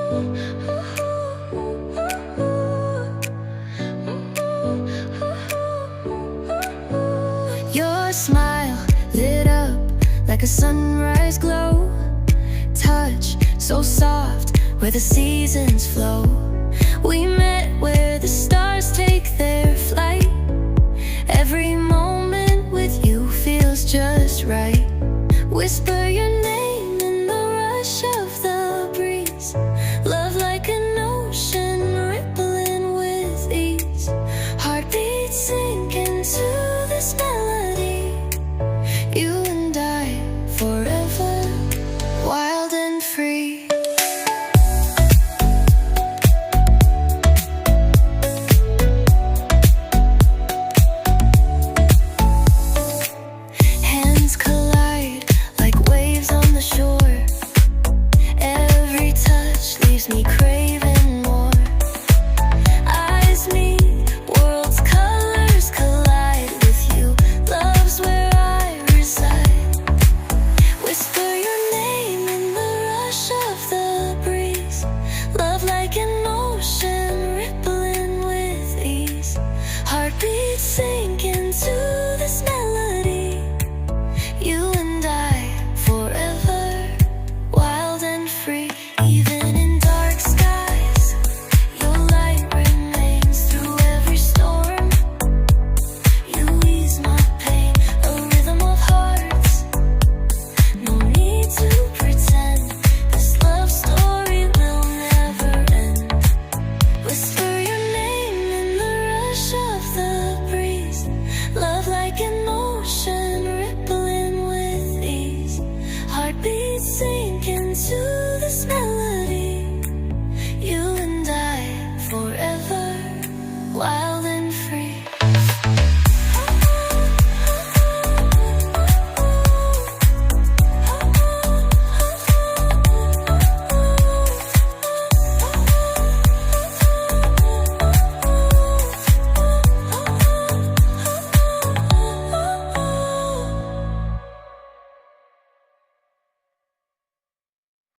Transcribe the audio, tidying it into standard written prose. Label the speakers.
Speaker 1: Your smile lit up like a sunrise glow. Touch so soft where the seasons flow. We met where the stars take their flight. Every moment with you feels just right. Whisper your name